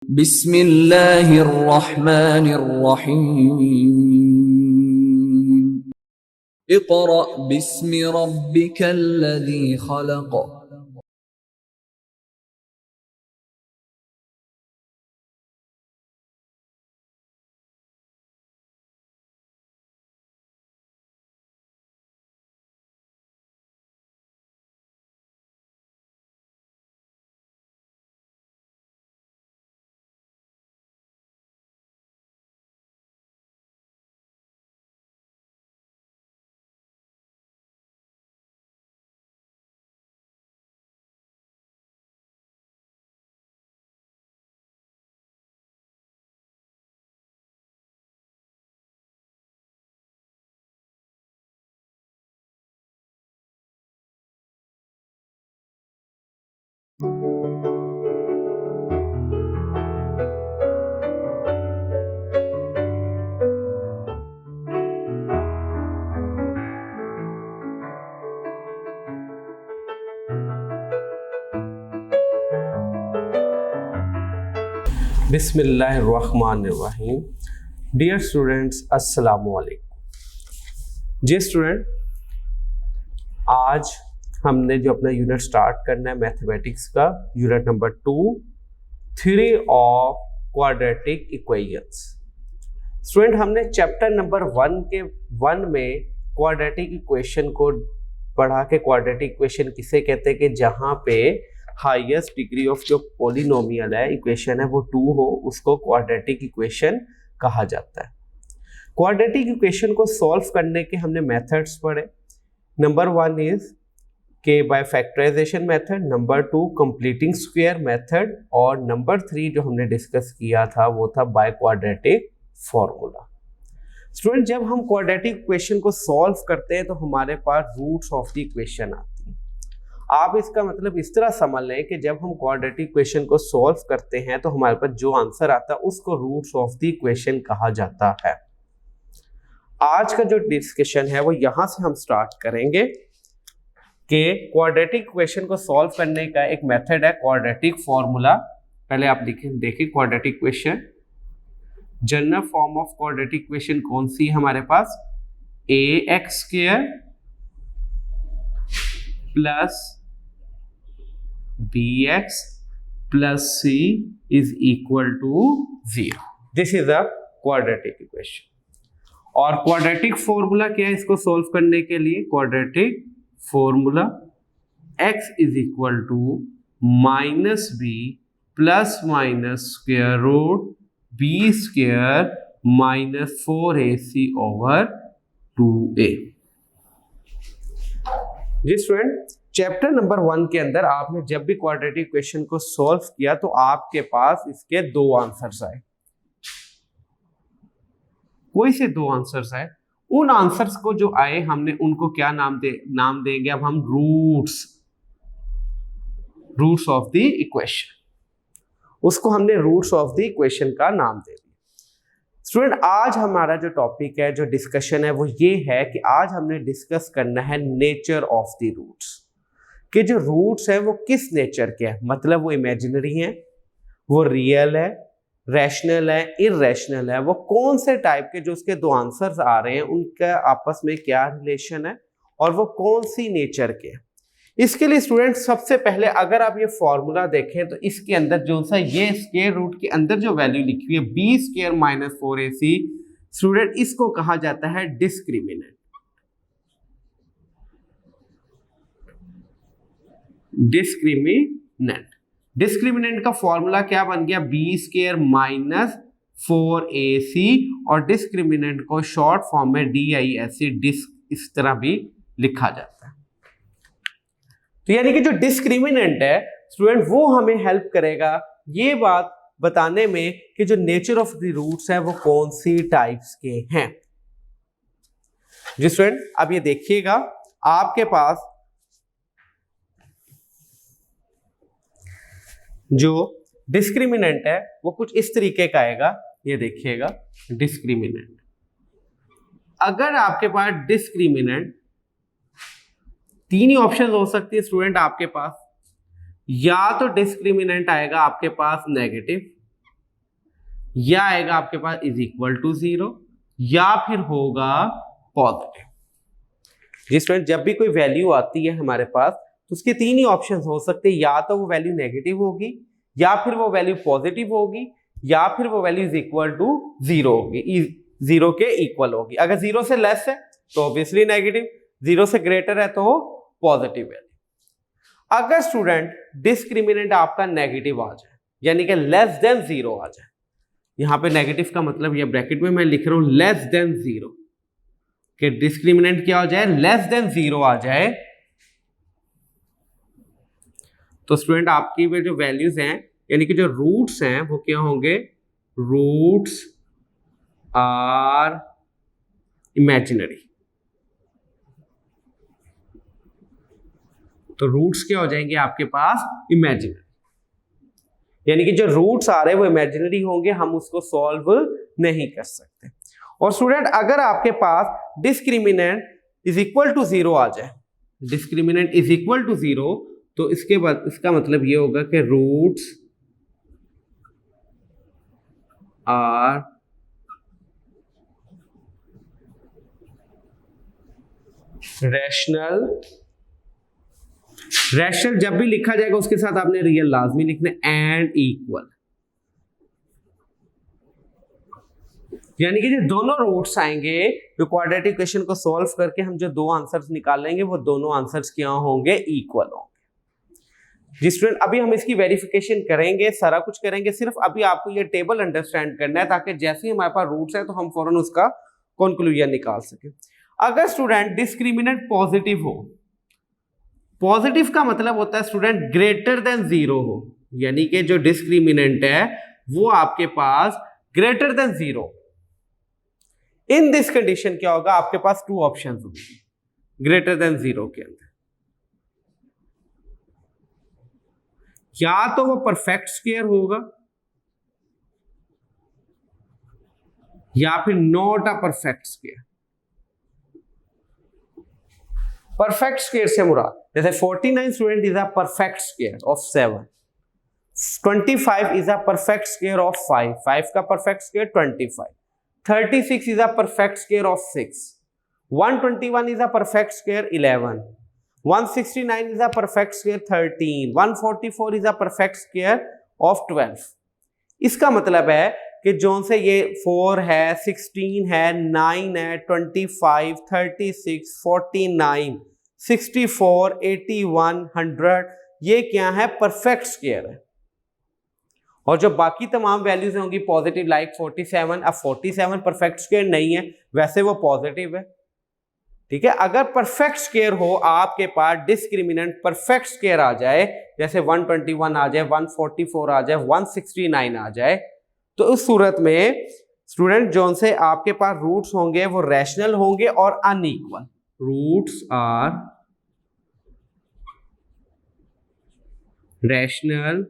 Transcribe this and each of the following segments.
बिस्मिल्लाहिर्रहमानिर्रहीम। इक़रा बिस्मि रब्बिकल्लज़ी खलक़। बिस्मिल्लाहिर्रहमानिर्रहीम। Dear students, अस्सलामु अलैकुम। जी स्टूडेंट, आज हमने जो अपना यूनिट स्टार्ट करना है मैथमेटिक्स का, unit number 2, theory of quadratic equations. Student, हमने चैप्टर नंबर 1 में क्वाड्रेटिक इक्वेशन को पढ़ा के क्वाड्रेटिक इक्वेशन किसे कहते हैं कि जहाँ पे हाईएस्ट डिग्री ऑफ जो पॉलिनोमियल है इक्वेशन है वो 2 हो, उसको क्वाड्रेटिक इक्वेशन कहा जाता है। क्वाड्रेटिक इक्वेशन को सॉल्व करने के हमने मेथड्स पढ़े। नंबर 1 इज के by factorization method, number 2 completing square method, और नंबर 3 जो हमने डिस्कस किया था वो था बाय क्वाड्रेटिक फॉर्मूला। स्टूडेंट, जब हम क्वाड्रेटिक इक्वेशन को सॉल्व करते हैं तो हमारे पास रूट्स ऑफ द इक्वेशन आती है। आप इसका मतलब इस तरह समझ लें कि जब हम क्वाड्रेटिक इक्वेशन को सॉल्व करते हैं तो हमारे पास जो आंसर आता है उसको रूट्स ऑफ द इक्वेशन कहा जाता है। आज का जो डिस्कशन है वो यहां से हम स्टार्ट करेंगे कि क्वाड्रेटिक इक्वेशन को सॉल्व करने का एक मेथड है क्वाड्रेटिक फॉर्मूला। पहले आप देखिए quadratic equation, general form of quadratic equation कौन सी है हमारे पास, ax² plus bx plus c is equal to 0. This is a quadratic equation. और क्वाड्रेटिक फॉर्मूला क्या है इसको सॉल्व करने के लिए? Quadratic formula x is equal to minus b plus minus square root b square minus 4ac over 2a। जी student, chapter number 1 के अंदर आपने जब भी क्वाड्रेटिक इक्वेशन को सॉल्व किया तो आपके पास इसके 2 आंसर्स आए। कोई से 2 आंसर्स आए, उन आंसर्स को जो आए हमने उनको क्या नाम देंगे अब हम रूट्स ऑफ द इक्वेशन। उसको हमने रूट्स ऑफ द इक्वेशन का नाम दे दिया। स्टूडेंट, आज हमारा जो टॉपिक है, जो डिस्कशन है वो ये है कि आज हमने डिस्कस करना है नेचर ऑफ द रूट्स, कि जो रूट्स है वो किस नेचर के हैं। मतलब वो इमेजिनरी हैं, वो रियल है, रैशनल है, इररेशनल है, वो कौन से टाइप के जो उसके 2 आंसर्स आ रहे हैं उनका आपस में क्या रिलेशन है और वो कौन सी नेचर के हैं। इसके लिए स्टूडेंट सबसे पहले अगर आप ये फॉर्मूला देखें तो इसके अंदर जो सा ये स्क्वायर रूट के अंदर जो वैल्यू लिखी हुई है b square minus 4ac, student इसको कहा जाता है डिस्क्रिमिनेंट। डिस्क्रिमिनेंट का फॉर्मूला क्या बन गया, b स्क्वायर माइनस 4ac, और डिस्क्रिमिनेंट को शॉर्ट फॉर्म में DISC इस तरह भी लिखा जाता है। तो यानी कि जो डिस्क्रिमिनेंट है स्टूडेंट वो हमें हेल्प करेगा ये बात बताने में कि जो नेचर ऑफ द रूट्स है वो कौन सी टाइप्स के हैं। जी स्टूडेंट, अब ये देखिएगा आपके पास जो डिस्क्रिमिनेंट है वो कुछ इस तरीके का आएगा। ये देखिएगा डिस्क्रिमिनेंट, अगर आपके पास डिस्क्रिमिनेंट 3 ही ऑप्शन हो सकती है स्टूडेंट आपके पास, या तो डिस्क्रिमिनेंट आएगा आपके पास नेगेटिव, या आएगा आपके पास इज इक्वल टू 0 या फिर होगा पॉजिटिव। जी स्टूडेंट, जब भी कोई वैल्यू आती है हमारे पास तो उसके तीन ही ऑप्शंस हो सकते हैं, या तो वो वैल्यू नेगेटिव होगी, या फिर वो वैल्यू पॉजिटिव होगी, या फिर वो वैल्यू इज इक्वल टू 0 होगी, 0 के इक्वल होगी। अगर 0 से लेस है तो ऑब्वियसली नेगेटिव, 0 से ग्रेटर है तो पॉजिटिव वैल्यू। अगर स्टूडेंट डिस्क्रिमिनेंट आपका नेगेटिव आ जाए, यानी कि लेस देन 0 आ जाए, यहां पे नेगेटिव का मतलब ये ब्रैकेट में मैं लिख रहा हूं लेस देन 0, कि डिस्क्रिमिनेंट क्या हो जाए, लेस देन 0 आ जाए, तो स्टूडेंट आपकी वे जो वैल्यूज हैं यानी कि जो रूट्स हैं वो क्या होंगे, रूट्स आर इमेजिनरी। तो रूट्स क्या हो जाएंगे आपके पास, इमेजिनरी, यानी कि जो रूट्स आ रहे हैं वो इमेजिनरी होंगे, हम उसको सॉल्व नहीं कर सकते। और स्टूडेंट अगर आपके पास डिस्क्रिमिनेंट इज इक्वल टू 0 आ जाए, डिस्क्रिमिनेंट इज इक्वल टू 0, तो इसके बाद इसका मतलब ये होगा कि रूट्स आर रैशनल। रैशनल जब भी लिखा जाएगा उसके साथ आपने रियल लाजमी लिखना एंड इक्वल, यानी कि जो दोनों रूट्स आएंगे जो क्वाड्रेटिक इक्वेशन को सॉल्व करके हम जो दो आंसर्स निकालेंगे वो दोनों आंसर्स क्या होंगे, इक्वल होंगे। जी स्टूडेंट, अभी हम इसकी वेरिफिकेशन करेंगे, सारा कुछ करेंगे, सिर्फ अभी आपको ये टेबल अंडरस्टैंड करना है ताकि जैसे ही हमारे पास रूट्स है तो हम फौरन उसका कंक्लूजन निकाल सके। अगर स्टूडेंट डिस्क्रिमिनेंट पॉजिटिव हो, पॉजिटिव का मतलब होता है स्टूडेंट ग्रेटर देन 0 हो, यानी कि जो डिस्क्रिमिनेंट है वो आपके पास greater than 0। In this condition क्या होगा, आपके पास टू ऑप्शंस होंगे ग्रेटर देन 0 के अंदर, या तो वो परफेक्ट स्क्वायर होगा या फिर not a perfect square. Perfect square से मुराद जैसे 49 student is a perfect square of 7, 25 is a perfect square of 5, 5 का perfect square 25, 36 is a perfect square of 6, 121 is a perfect square 11, 169 is a perfect square 13, 144 is a perfect square of 12। इसका मतलब है कि zone से ये 4 है, 16 है, 9 है, 25, 36, 49, 64, 81, 100, ये क्या है, परफेक्ट स्क्वायर है। और जो बाकी तमाम वैल्यूज होंगी पॉजिटिव, लाइक 47, अब 47 परफेक्ट स्क्वायर नहीं है, वैसे वो पॉजिटिव है, ठीक है। अगर परफेक्ट स्क्वायर हो, आपके पास डिस्क्रिमिनेंट परफेक्ट स्क्वायर आ जाए, जैसे 121 आ जाए, 144 आ जाए, 169 आ जाए, तो उस सूरत में स्टूडेंट जोन से आपके पास रूट्स होंगे वो रैशनल होंगे और unequal. Roots are rational.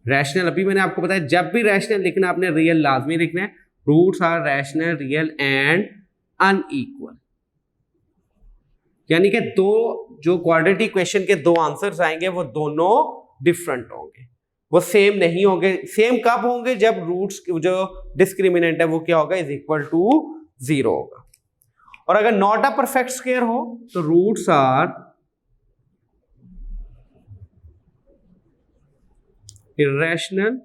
Rational अभी मैंने आपको बताया, जब भी रैशनल लिखना आपने रियल लाजमी लिखना है। Roots are rational, real and unequal, यानी कि दो जो क्वाड्रेटिक इक्वेशन के दो आंसर्स आएंगे वो दोनों डिफरेंट होंगे, वो सेम नहीं होंगे। सेम कब होंगे, जब रूट्स जो डिस्क्रिमिनेंट है वो क्या होगा, इज इक्वल टू 0 होगा। और अगर नॉट अ परफेक्ट स्क्वायर हो तो roots are irrational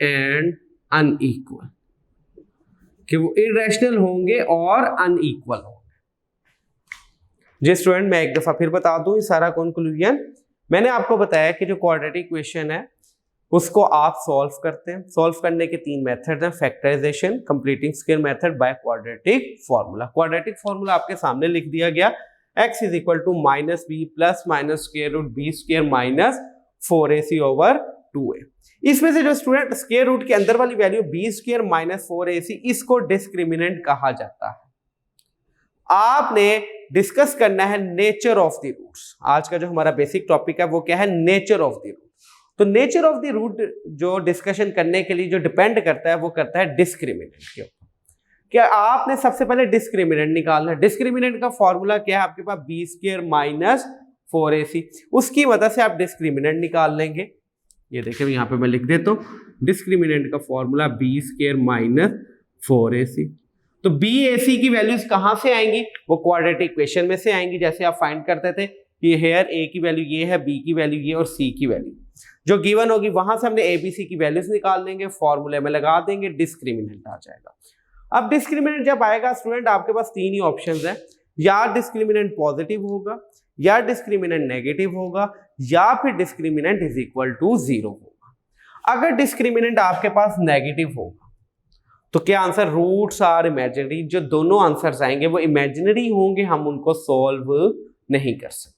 and unequal, कि वो इरेशनल होंगे और अनइक्वल होंगे। जी स्टूडेंट, मैं एक दफा फिर बता दूं ये सारा कंक्लूजन। मैंने आपको बताया कि जो क्वाड्रेटिक इक्वेशन है उसको आप सॉल्व करते हैं। सॉल्व करने के तीन मेथड हैं, factorization, completing square method, by quadratic formula. Quadratic formula आपके सामने लिख दिया गया, x is equal to minus B plus minus square root B square minus 4ac over 2a। इसमें से जो स्टूडेंट स्क्वायर रूट के अंदर वाली value B square minus 4ac, इसको डिस्क्रिमिनेंट कहा जाता है। आपने डिस्कस करना है नेचर ऑफ द रूट्स। आज का जो हमारा बेसिक टॉपिक है वो क्या है, नेचर ऑफ द रूट। तो नेचर ऑफ द रूट जो डिस्कशन करने के लिए जो डिपेंड करता है वो करता है डिस्क्रिमिनेंट के ऊपर। क्या आपने सबसे पहले डिस्क्रिमिनेंट निकालना है। डिस्क्रिमिनेंट का फॉर्मूला क्या है आपके पास, बी स्क्वायर माइनस 4ac, उसकी मदद से आप डिस्क्रिमिनेंट निकाल लेंगे। ये देखिए यहाँ पे मैं लिख देता हूँ, डिस्क्रिमिनेंट का formula b square minus 4ac। तो BAC की वैल्यूज कहाँ से आएंगी, वो क्वाड्रेटिक इक्वेशन में से आएंगी, जैसे आप फाइंड करते थे कि हेयर A की वैल्यू ये है, B की वैल्यू ये और C की वैल्यू जो गिवन होगी, वहां से हमने ABC की वैल्यूज निकाल देंगे, फॉर्मूले में लगा देंगे, डिस्क्रिमिनेंट आ जाएगा। अब डिस्क्रिमिनेंट जब आएगा स्टूडेंट, आपके पास तीन ही ऑप्शंस हैं, या डिस्क्रिमिनेंट पॉजिटिव होगा, या डिस्क्रिमिनेंट नेगेटिव होगा, या फिर डिस्क्रिमिनेंट इज इक्वल टू 0 होगा। अगर डिस्क्रिमिनेंट आपके पास नेगेटिव होगा तो क्या आंसर, रूट्स आर इमेजिनरी, जो दोनों आंसर्स आएंगे वो इमेजिनरी होंगे, हम उनको सॉल्व नहीं कर सकते।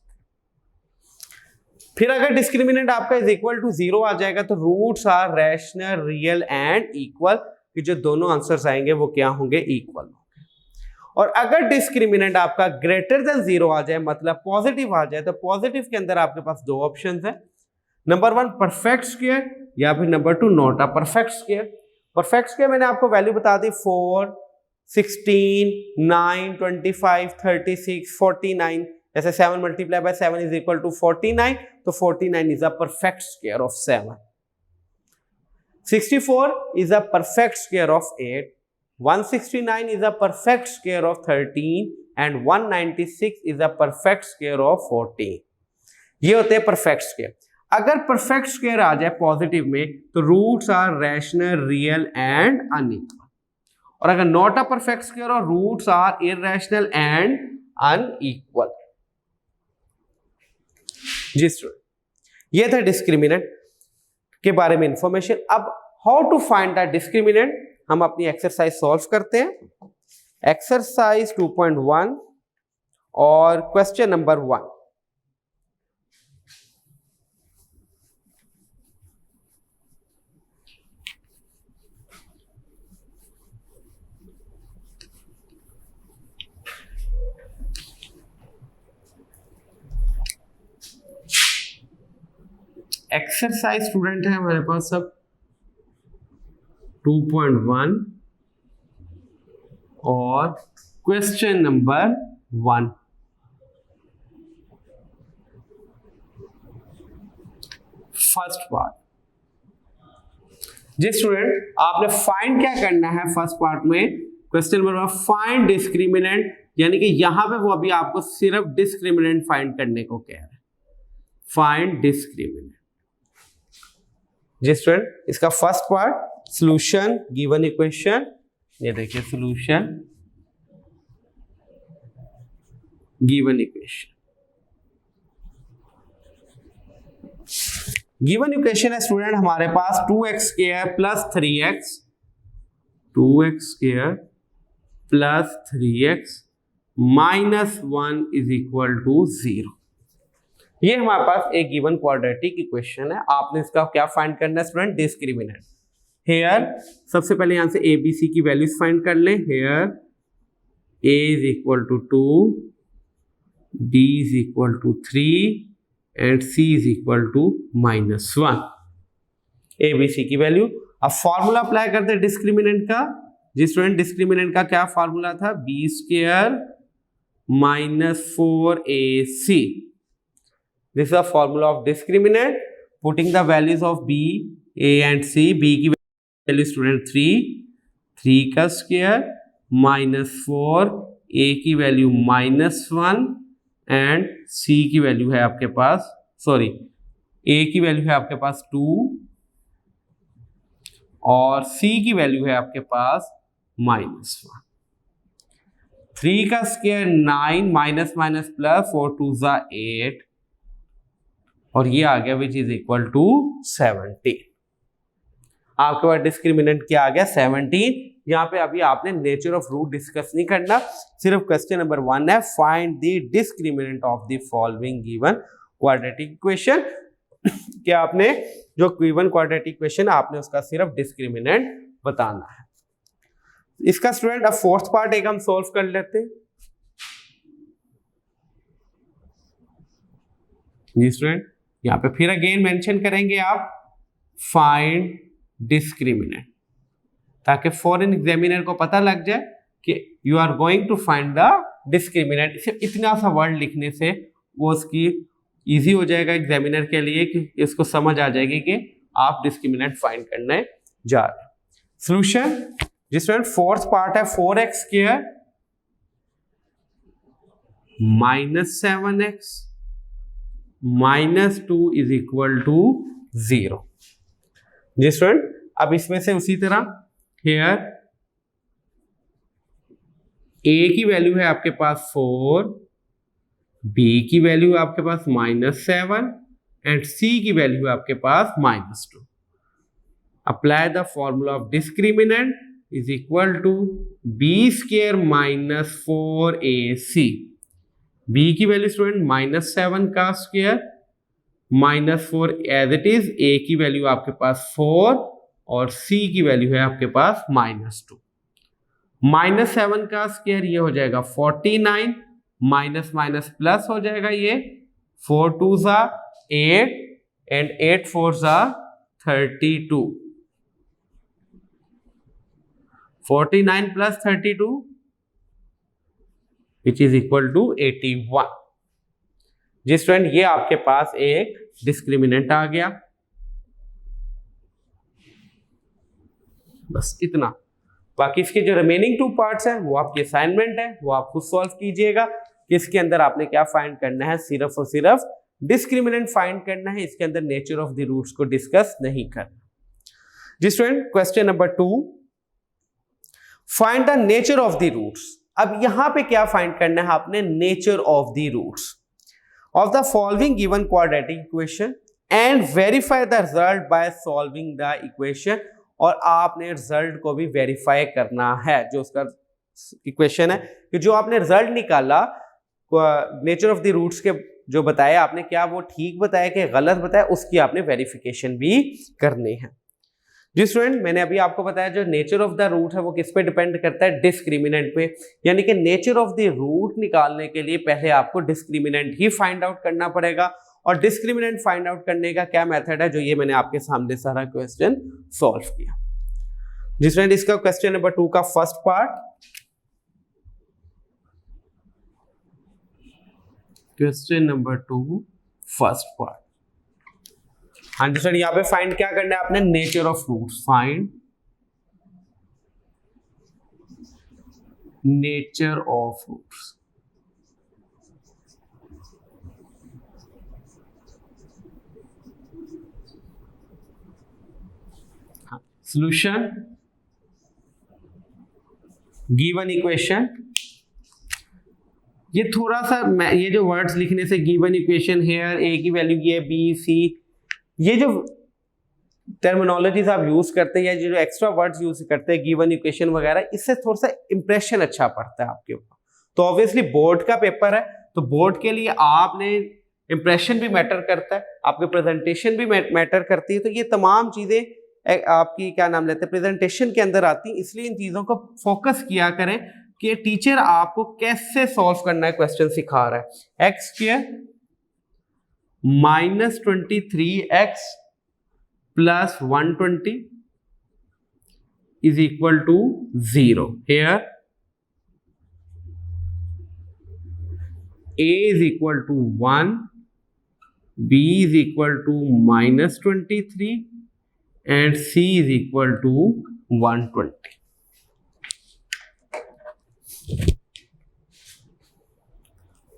फिर अगर डिस्क्रिमिनेंट आपका इज इक्वल टू 0 आ जाएगा तो roots are rational, real and equal, कि जो दोनों आंसर्स आएंगे वो क्या होंगे, इक्वल होंगे। और अगर डिस्क्रिमिनेंट आपका ग्रेटर देन 0 आ जाए, मतलब पॉजिटिव आ जाए, तो पॉजिटिव के अंदर आपके पास दो ऑप्शंस है, नंबर 1 परफेक्ट स्क्वायर, या फिर number 2 not a perfect square. Perfect square मैंने आपको वैल्यू बता दी 4, 16, 9, 25, 36, 49, जैसे 7 multiply by 7 is equal to 49, तो 49 is a perfect square of 7। 64 is a perfect square of 8, 169 is a perfect square of 13 and 196 is a perfect square of 14। ये होते हैं perfect square. अगर perfect square आ जाए positive में तो roots are rational, real and unequal, और अगर नॉट अ परफेक्ट स्क्वायर और roots are irrational and unequal. जी स्टूडेंट, ये था डिस्क्रिमिनेंट के बारे में इंफॉर्मेशन। अब how to find the discriminant, हम अपनी एक्सरसाइज सॉल्व करते हैं। एक्सरसाइज 2.1 और क्वेश्चन नंबर 1। एक्सरसाइज स्टूडेंट है हमारे पास सब 2.1 और क्वेश्चन नंबर 1। फर्स्ट पार्ट, जी स्टूडेंट आपने फाइंड क्या करना है फर्स्ट पार्ट में, क्वेश्चन नंबर 1 फाइंड डिस्क्रिमिनेंट, यानी कि यहां पे वो अभी आपको सिर्फ डिस्क्रिमिनेंट फाइंड करने को कह रहे हैं, फाइंड डिस्क्रिमिनेंट। जी स्टूडेंट, इसका first part solution given equation, ये देखिए solution given equation. Given equation है स्टूडेंट हमारे पास 2x square plus 3x, 2x square plus 3x minus 1 is equal to 0। ये हमारे पास एक गिवन क्वाड्रेटिक इक्वेशन है। आपने इसका क्या फाइंड करना है स्टूडेंट, डिस्क्रिमिनेंट। हेयर सबसे पहले यहां से ए बी सी की वैल्यूज फाइंड कर लें। Here a is equal to 2, d is equal to 3 and c is equal to -1, A B C की वैल्यू। अब फॉर्मूला अप्लाई करते हैं डिस्क्रिमिनेंट का। जी स्टूडेंट, डिस्क्रिमिनेंट का क्या फॉर्मूला था, b square minus 4ac। This is a formula of discriminant, putting the values of b, a and c। b की value student 3 का स्क्वायर -4, a की वैल्यू -1 एंड c की वैल्यू है आपके पास, सॉरी a की वैल्यू है आपके पास 2 और c की वैल्यू है आपके पास -1। 3 का स्क्वायर 9, माइनस माइनस प्लस, 4 2 ज़ा 8 और ये आ गया विच इज इक्वल टू 17। आपके पास डिस्क्रिमिनेंट क्या आ गया, 17। यहाँ पे अभी आपने नेचर ऑफ रूट डिस्कस नहीं करना, सिर्फ क्वेश्चन नंबर 1 है, find the discriminant of the following given quadratic equation. क्या आपने जो गिवन क्वाड्रेटिक इक्वेशन आपने उसका सिर्फ डिस्क्रिमिनेंट बताना है। इसका स्टूडेंट अब फोर्थ पार्ट एक हम सोल्व कर लेते हैं। जी स्टूडेंट, यहाँ पे फिर अगेन मेंशन करेंगे आप फाइंड डिस्क्रिमिनेंट, ताकि फॉरेन एग्जामिनर को पता लग जाए कि you are going to find the discriminant. सिर्फ इतना सा वर्ड लिखने से वो उसकी इजी हो जाएगा एग्जामिनर के लिए कि इसको समझ आ जाएगी कि आप डिस्क्रिमिनेंट फाइंड करने जा रहे हैं। सॉल्यूशन जिसमें फोर्थ पार्ट है 4x² -7x -2 is equal to 0। जी स्टूडेंट, अब इसमें से उसी तरह हेयर a की वैल्यू है आपके पास 4, b की वैल्यू है आपके पास -7 एंड c की वैल्यू है आपके पास -2। Apply the formula of discriminant is equal to b² -4ac। b की वैल्यू स्टूडेंट -7 का square -4 as it is, a की वैल्यू आपके पास 4 और c की वैल्यू है आपके पास -2। -7 का स्क्वायर ये हो जाएगा 49, माइनस माइनस प्लस हो जाएगा ये 4 2 ज़ा 8 एंड 8 4 ज़ा 32। 49 plus 32 which is equal to 81। जी स्टूडेंट, ये आपके पास एक डिस्क्रिमिनेंट आ गया। बस इतना। बाकी इसके जो रिमेनिंग 2 पार्ट्स हैं वो आपकी असाइनमेंट है, वो आप खुद सॉल्व कीजिएगा कि इसके अंदर आपने क्या फाइंड करना है, सिर्फ और सिर्फ डिस्क्रिमिनेंट फाइंड करना है, इसके अंदर नेचर ऑफ द रूट्स को डिस्कस नहीं करना। जी student, question number 2, find the nature of the roots. अब यहां पे क्या फाइंड करना है आपने, nature of the roots of the following given quadratic equation and verify the result by solving the equation. और आपने रिजल्ट को भी वेरीफाई करना है, जो उसका इक्वेशन है कि जो आपने रिजल्ट निकाला नेचर ऑफ द रूट्स के जो बताया आपने, क्या वो ठीक बताया कि गलत बताया, उसकी आपने वेरिफिकेशन भी करनी है। जी स्टूडेंट, मैंने अभी आपको बताया जो नेचर ऑफ द रूट है वो किस पे डिपेंड करता है, डिस्क्रिमिनेंट पे। यानी कि नेचर ऑफ द रूट निकालने के लिए पहले आपको डिस्क्रिमिनेंट ही फाइंड आउट करना पड़ेगा। और डिस्क्रिमिनेंट फाइंड आउट करने का क्या मेथड है, जो ये मैंने आपके सामने सारा क्वेश्चन सॉल्व किया। जी स्टूडेंट, इसका क्वेश्चन नंबर 2 का first part, question number 2 first part. हाँ जी स्टूडेंट, यहां पे फाइंड क्या करना है आपने, nature of roots. Find nature of roots. Solution given equation. ये थोड़ा सा ये जो वर्ड्स लिखने से, गिवन इक्वेशन, हेयर ए की वैल्यू की है बी सी, ये जो टर्मिनोलॉजीज आप यूज करते हैं या जो एक्स्ट्रा वर्ड्स यूज करते हैं गिवन इक्वेशन वगैरह, इससे थोड़ा सा इंप्रेशन अच्छा पड़ता है आपके ऊपर। तो ऑब्वियसली बोर्ड का पेपर है, तो बोर्ड के लिए आपने इंप्रेशन भी मैटर करता है, आपके प्रेजेंटेशन भी मैटर करती है। तो ये तमाम चीजें आपकी क्या नाम लेते हैं प्रेजेंटेशन के अंदर आती है। इसलिए इन चीजों को फोकस किया करें कि टीचर आपको कैसे सॉल्व करना है क्वेश्चन सिखा रहा है। x² -23x + 120 is equal to 0। Here a is equal to 1, b is equal to -23 and c is equal to 120।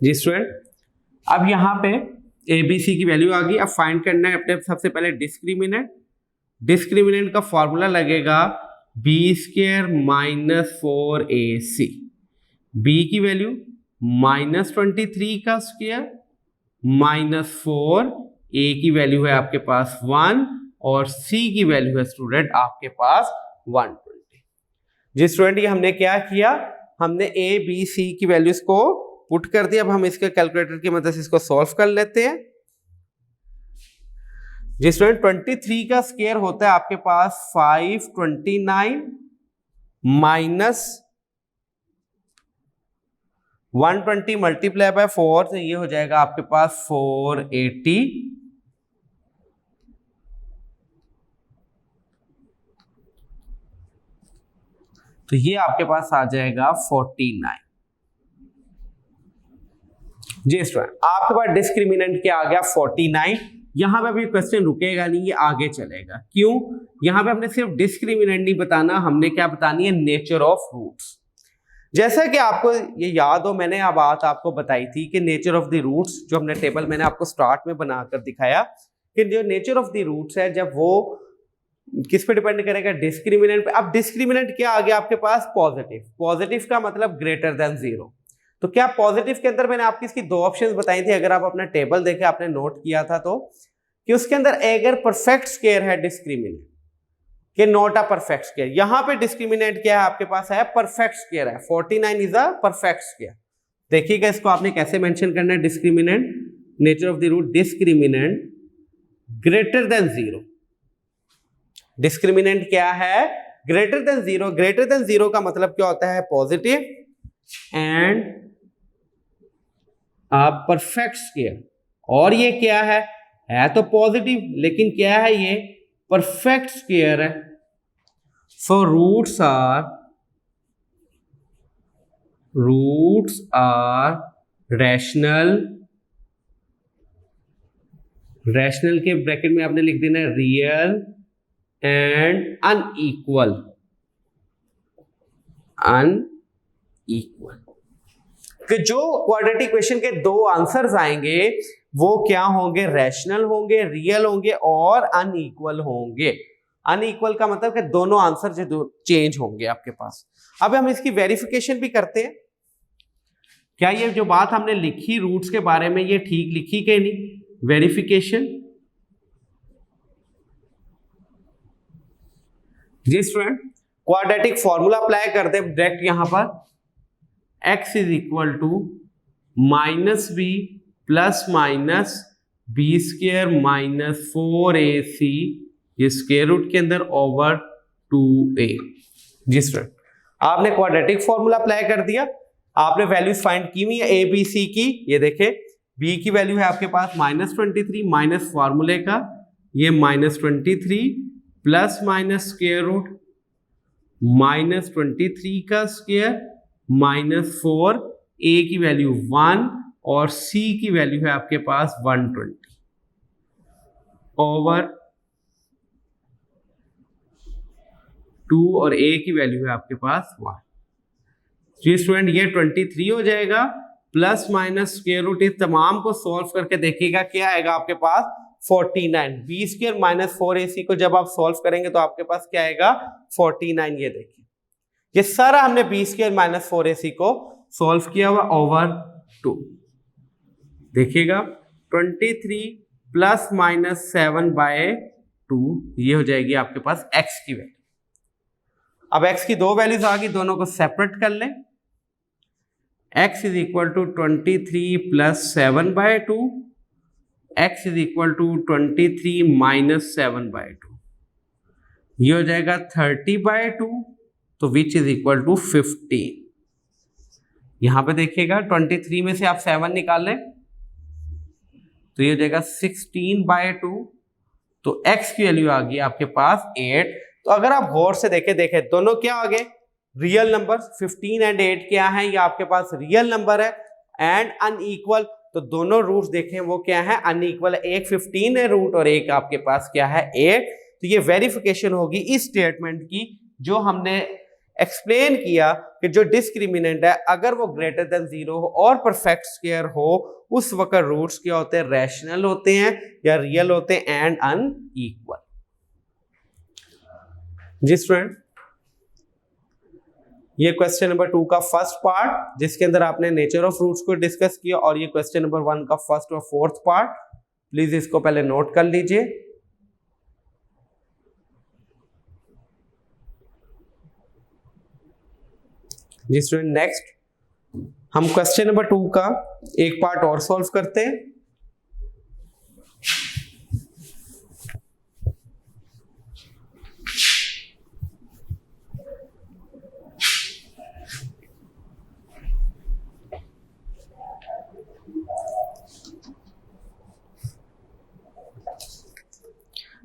जी स्टूडेंट, अब यहां पे ए बी सी की वैल्यू आ गई। अब फाइंड करना है अपने सबसे पहले डिस्क्रिमिनेंट। डिस्क्रिमिनेंट का फॉर्मूला लगेगा b² -4ac। b की वैल्यू -23 का स्क्वायर -4, a की वैल्यू है आपके पास 1 और c की वैल्यू है स्टूडेंट आपके पास 120। जी स्टूडेंट, ये हमने क्या किया, हमने a b c की वैल्यूज को पुट कर दिया। अब हम इसके कैलकुलेटर की मदद से इसको सॉल्व कर लेते हैं। जी स्टूडेंट, 23 का स्क्वायर होता है आपके पास 529 माइनस 120 मल्टीप्लाई बाय 4, तो ये हो जाएगा आपके पास 480। तो ये आपके पास आ जाएगा 49। जी स्टूडेंट, आपके पास डिस्क्रिमिनेंट क्या आ गया 49। यहां पे भी क्वेश्चन रुकेगा नहीं, ये आगे चलेगा। क्यों? यहां पे हमने सिर्फ डिस्क्रिमिनेंट नहीं बताना, हमने क्या बतानी है, नेचर ऑफ रूट्स। जैसा कि आपको ये याद हो, मैंने अब बात आपको बताई थी कि नेचर ऑफ द रूट्स, जो हमने टेबल मैंने आपको स्टार्ट में बनाकर दिखाया कि जो नेचर ऑफ द रूट्स है, जब वो किस पे डिपेंड करेगा, डिस्क्रिमिनेंट पे। अब डिस्क्रिमिनेंट क्या आ गया आपके पास, पॉजिटिव। पॉजिटिव का मतलब ग्रेटर देन 0। तो क्या पॉजिटिव के अंदर मैंने आपकी इसकी दो ऑप्शंस बताई थी, अगर आप अपना टेबल देखे, आपने नोट किया था तो, कि उसके अंदर अगर परफेक्ट स्क्वायर है डिस्क्रिमिनेंट कि नॉट अ परफेक्ट स्क्वायर, यहां पे डिस्क्रिमिनेंट क्या है आपके पास है, परफेक्ट स्क्वायर है। 49 इज अ परफेक्ट स्क्वायर। देखिएगा इसको आपने कैसे मेंशन करना है, discriminant, nature of the root, discriminant greater than 0। Discriminant क्या है, ग्रेटर देन 0। ग्रेटर देन 0 का मतलब क्या होता है, पॉजिटिव एंड परफेक्ट स्क्वायर। और ये क्या है तो पॉजिटिव, लेकिन क्या है, ये परफेक्ट स्क्वायर है। So roots are rational. Rational के ब्रैकेट में आपने लिख देना रियल एंड अनइक्वल। कि जो क्वाड्रेटिक इक्वेशन के दो आंसर्स आएंगे वो क्या होंगे, रैशनल होंगे, रियल होंगे और अनइक्वल होंगे। अनइक्वल का मतलब कि दोनों आंसर जो चेंज होंगे आपके पास। अब हम इसकी वेरिफिकेशन भी करते हैं, क्या ये जो बात हमने लिखी रूट्स के बारे में, ये ठीक लिखी कि नहीं। वेरिफिकेशन, जी स्टूडेंट, क्वाड्रेटिक फॉर्मूला अप्लाई कर दे डायरेक्ट यहां पर, x is equal to minus B plus minus B square minus 4ac, ये स्क्वायर रूट के अंदर ओवर 2a। जी स्टूडेंट, आपने क्वाड्रेटिक फॉर्मूला अप्लाई कर दिया, आपने वैल्यूज फाइंड की हुई है a b c की। ये देखे b की वैल्यू है आपके पास -23 माइनस फॉर्मूले का, ये -23 प्लस माइनस स्क्वायर रूट -23 का स्क्वायर -4, a की वैल्यू 1 और c की वैल्यू है आपके पास 120 ओवर 2 और a की वैल्यू है आपके पास 1। जी स्टूडेंट, ये 23 हो जाएगा, प्लस माइनस स्क्वायर रूट, इस तमाम को सॉल्व करके देखिएगा क्या आएगा आपके पास 49। बी स्क्वायर माइनस 4ac को जब आप सॉल्व करेंगे तो आपके पास क्या आएगा 49। ये देखिए, ये सारा हमने बी स्क्वायर माइनस 4ac को सॉल्व किया हुआ ओवर 2। देखिएगा 23 प्लस माइनस 7/2, ये हो जाएगी आपके पास x की वैल्यू। अब x की दो वैल्यूज आ गई, दोनों को सेपरेट कर लें। x is equal to 23 plus 7/2, x is equal to 23 minus 7/2, ये हो जाएगा 30/2, तो विच इज इक्वल टू 15। यहां पे देखिएगा 23 में से आप 7 निकाल लें तो ये हो जाएगा 16/2, तो x की वैल्यू आ गई आपके पास 8। तो अगर आप गौर से देखें दोनों क्या आ गए, रियल नंबर। 15 एंड 8 क्या है, ये आपके पास रियल नंबर है एंड अनइक्वल, तो दोनों रूट्स देखें वो क्या है, अनइक्वल है। एक 15 है रूट और एक आपके पास क्या है 8। तो ये वेरिफिकेशन होगी इस स्टेटमेंट की जो हमने एक्सप्लेन किया कि जो डिस्क्रिमिनेंट है अगर वो ग्रेटर देन 0 हो और परफेक्ट स्क्वायर हो, उस वक्त रूट्स क्या होते हैं, रैशनल होते हैं या रियल होते हैं एंड अनइक्वल। जी स्टूडेंट, ये क्वेश्चन नंबर 2 का फर्स्ट पार्ट जिसके अंदर आपने नेचर ऑफ रूट्स को डिस्कस किया, और ये क्वेश्चन नंबर 1 का फर्स्ट और फोर्थ पार्ट। प्लीज इसको पहले नोट कर लीजिए। जी स्टूडेंट, नेक्स्ट हम क्वेश्चन नंबर 2 का एक पार्ट और सॉल्व करते हैं।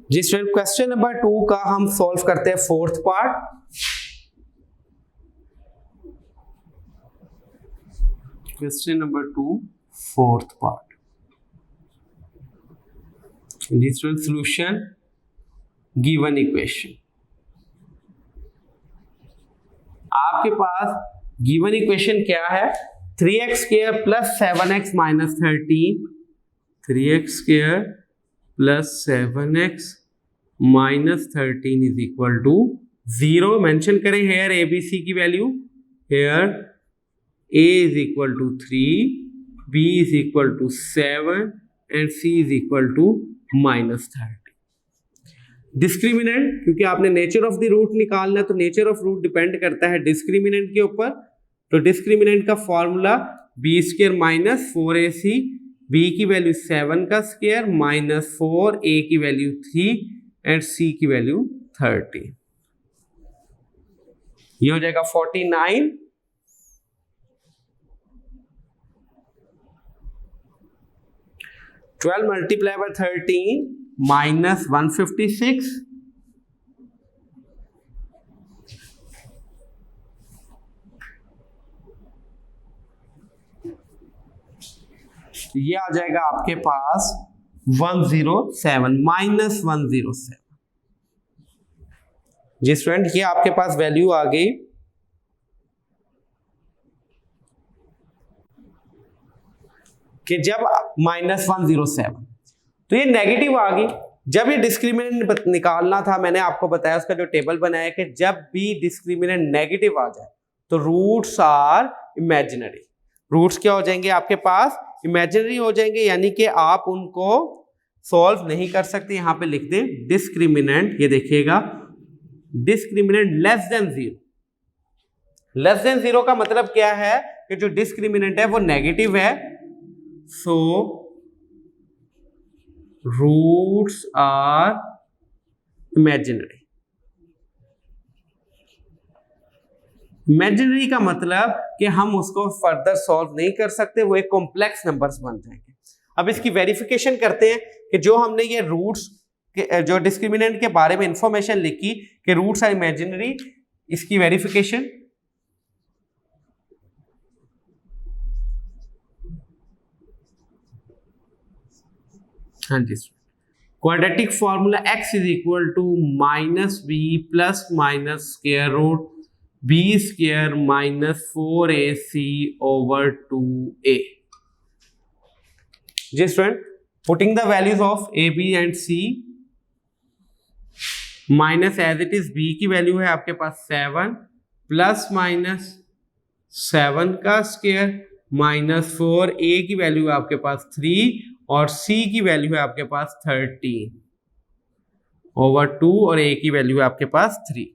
जी स्टूडेंट, क्वेश्चन नंबर 2 का हम सॉल्व करते हैं fourth part. Question number 2 fourth part. This will solution given equation. आपके पास given equation क्या है? 3x square plus 7x minus 13. 3x square plus 7x minus 13 is equal to 0. Mention करें here a b c की value. Here a is equal to 3, b is equal to 7 and c is equal to minus 30. Discriminant, क्योंकि आपने nature of the root निकालना है तो nature of root depend करता है discriminant के ऊपर. तो डिस्क्रिमिनेंट का formula B square minus 4ac, B की वैल्यू 7 का स्क्वायर माइनस 4, ए की वैल्यू 3 एंड सी की वैल्यू 30. ये हो जाएगा 49. Twelve multiply by 13 minus 156. ये आ जाएगा आपके पास 107 माइनस 107. जी स्टूडेंट, ये आपके पास वैल्यू आ गई कि जब माइनस 107 तो ये नेगेटिव आ गई. जब ये डिस्क्रिमिनेंट निकालना था, मैंने आपको बताया उसका जो टेबल बनाया कि जब भी डिस्क्रिमिनेंट नेगेटिव आ जाए तो रूट्स आर इमेजिनरी. रूट्स क्या हो जाएंगे आपके पास? इमेजिनरी हो जाएंगे, यानी कि आप उनको सॉल्व नहीं कर सकते. यहां पे लिख दें डिस्क्रिमिनेंट. ये देखिएगा discriminant less than 0. Less than 0 का मतलब क्या है कि जो डिस्क्रिमिनेंट है वो नेगेटिव है. So roots are imaginary. Imaginary का मतलब कि हम उसको फर्दर सॉल्व नहीं कर सकते, वो एक कॉम्प्लेक्स नंबर्स बन जाएंगे. अब इसकी वेरिफिकेशन करते हैं कि जो हमने ये रूट्स जो डिस्क्रिमिनेंट के बारे में इंफॉर्मेशन लिखी कि रूट्स आर इमेजिनरी, इसकी वेरिफिकेशन. हाँ जी, quadratic formula x is equal to minus B plus minus square root B square minus 4ac over 2a. जी student, putting the values of a b and c minus as it is b की value है आपके पास 7 plus minus 7 का square minus 4, a की value है आपके पास 3 और c की वैल्यू है आपके पास 30 ओवर 2 और a की वैल्यू है आपके पास 3.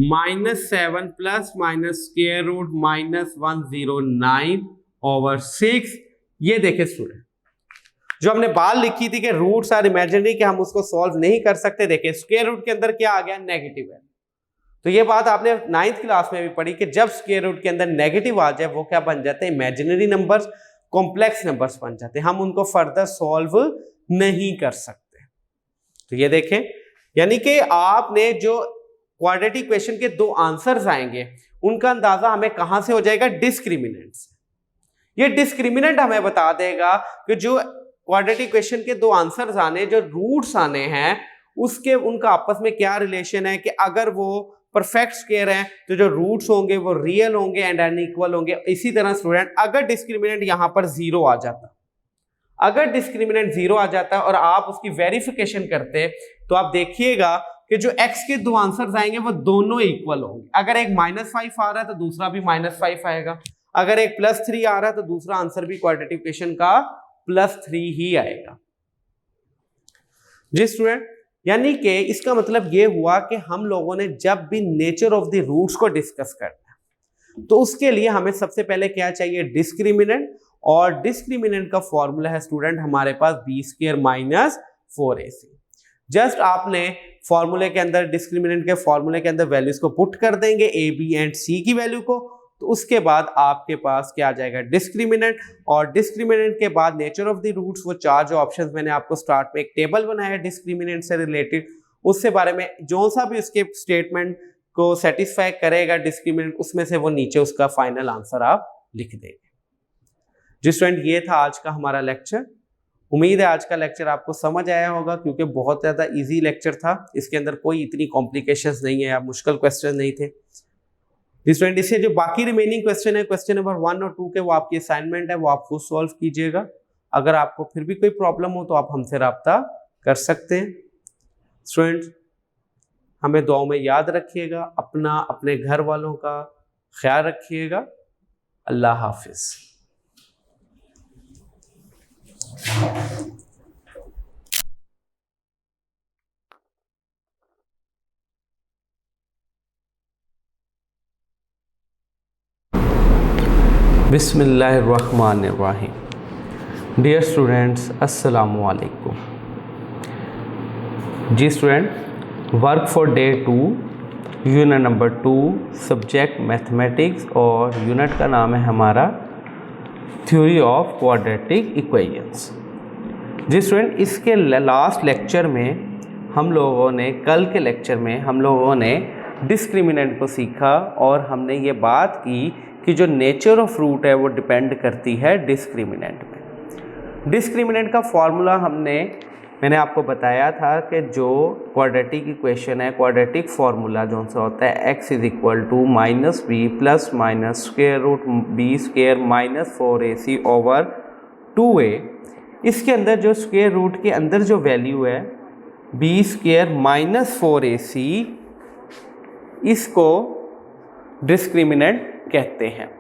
Minus 7 plus minus square root minus 109 over 6. ये देखे स्टूडेंट, जो हमने बात लिखी थी कि रूट्स आर इमेजिनरी, कि हम उसको सॉल्व नहीं कर सकते. देखिए स्क्वायर रूट के अंदर क्या आ गया? नेगेटिव है. तो ये बात आपने 9th क्लास में भी पढ़ी कि जब स्क्वायर रूट के अंदर नेगेटिव आ जाए वो क्या बन जाते हैं? इमेजिनरी नंबर्स, कॉम्प्लेक्स नंबर्स बन जाते हैं. हम उनको फर्दर सॉल्व नहीं कर सकते. तो ये देखें, यानी कि आपने जो क्वाड्रेटिक इक्वेशन के दो आंसर्स आएंगे उनका अंदाजा हमें कहां से हो जाएगा? डिस्क्रिमिनेंट से. ये डिस्क्रिमिनेंट हमें बता देगा कि जो क्वाड्रेटिक इक्वेशन के दो आंसर्स आने, जो रूट्स आने हैं, उसके उनका आपस में क्या रिलेशन है. कि अगर वो परफेक्ट स्क्वायर है तो जो रूट्स होंगे वो रियल होंगे एंड अनइक्वल होंगे. इसी तरह स्टूडेंट, अगर डिस्क्रिमिनेंट यहां पर 0 आ जाता, अगर डिस्क्रिमिनेंट 0 आ जाता और आप उसकी वेरिफिकेशन करते तो आप देखिएगा कि जो x के दो आंसर्स आएंगे वो दोनों इक्वल होंगे. अगर एक -5 आ रहा है तो दूसरा भी -5 आएगा. अगर एक +3 आ रहा है तो दूसरा आंसर भी क्वाड्रेटिक इक्वेशन का +3 ही आएगा. जी स्टूडेंट, यानी कि इसका मतलब ये हुआ कि हम लोगों ने जब भी नेचर ऑफ द रूट्स को डिस्कस करना है तो उसके लिए हमें सबसे पहले क्या चाहिए? डिस्क्रिमिनेंट. और डिस्क्रिमिनेंट का फॉर्मूला है स्टूडेंट हमारे पास बी स्क्वायर माइनस 4ac. जस्ट आपने फॉर्मूले के अंदर, डिस्क्रिमिनेंट के फॉर्मूले के अंदर वैल्यूज को पुट कर देंगे, ए बी एंड सी की वैल्यू को, तो उसके बाद आपके पास क्या आ जाएगा? डिस्क्रिमिनेंट. और डिस्क्रिमिनेंट के बाद नेचर ऑफ द रूट्स, वो 4 जो ऑप्शंस मैंने आपको स्टार्ट में एक टेबल बनाया है डिस्क्रिमिनेंट से रिलेटेड, उससे बारे में जो सा भी उसके स्टेटमेंट को सेटिस्फाई करेगा डिस्क्रिमिनेंट, उसमें से वो नीचे उसका फाइनल आंसर आप लिख देंगे। जी स्टूडेंट, ये था आज का हमारा लेक्चर। उम्मीद है आज का लेक्चर आपको समझ आया होगा, क्योंकि बहुत ज़्यादा इजी लेक्चर था, इसके अंदर कोई इतनी कॉम्प्लिकेशंस नहीं है या मुश्किल क्वेश्चन नहीं थे। जी स्टूडेंट, इससे जो बाकी रिमेनिंग क्वेश्चन है, क्वेश्चन नंबर 1 और 2 के, वो आपकी असाइनमेंट है, वो आप खुद सॉल्व कीजिएगा। अगर आपको फिर भी कोई प्रॉब्लम हो तो आप हमसे रब्ता कर सकते हैं। स्टूडेंट, हमें दुआओं में याद रखिएगा, अपना अपने घर वालों का ख्याल रखिएगा। अल्लाह हाफिज। बिस्मिल्लाहिर्रहमानिर्रहीम। डियर स्टूडेंट्स, अस्सलामु अलैकुम। जी student, work for day 2, unit number 2, subject mathematics, और यूनिट का नाम है हमारा थ्योरी ऑफ क्वाड्रेटिक इक्वेशंस। जी स्टूडेंट, इसके लास्ट लेक्चर में हम लोगों ने, कल के लेक्चर में हम लोगों ने डिस्क्रिमिनेंट को सीखा, और हमने ये बात की कि जो नेचर ऑफ रूट है वो डिपेंड करती है डिस्क्रिमिनेंट में। डिस्क्रिमिनेंट का फॉर्मूला मैंने आपको बताया था कि जो क्वाड्रेटिक इक्वेशन है, क्वाड्रेटिक फार्मूला जो सा होता है, x is equal to minus B plus minus square root B square minus 4ac over 2a। इसके अंदर जो स्क्वायर रूट के अंदर जो वैल्यू है बी स्क्वायर माइनस 4ac, इसको डिस्क्रिमिनेंट कहते हैं।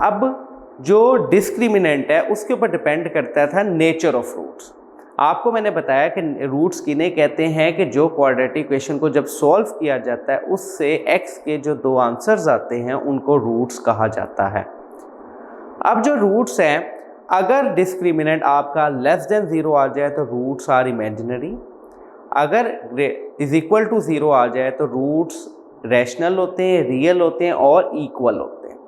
अब जो डिस्क्रिमिनेंट है उसके ऊपर डिपेंड करता था नेचर ऑफ रूट्स। आपको मैंने बताया कि रूट्स किन्हें कहते हैं कि जो क्वाड्रेटिक इक्वेशन को जब सॉल्व किया जाता है उससे x के जो दो आंसर्स आते हैं उनको रूट्स कहा जाता है। अब जो रूट्स हैं, अगर डिस्क्रिमिनेंट आपका लेस देन 0 आ जाए तो रूट्स आर इमेजिनरी, अगर इज इक्वल टू 0 आ जाए तो रूट्स रैशनल होते हैं, रियल होते हैं और इक्वल होते हैं।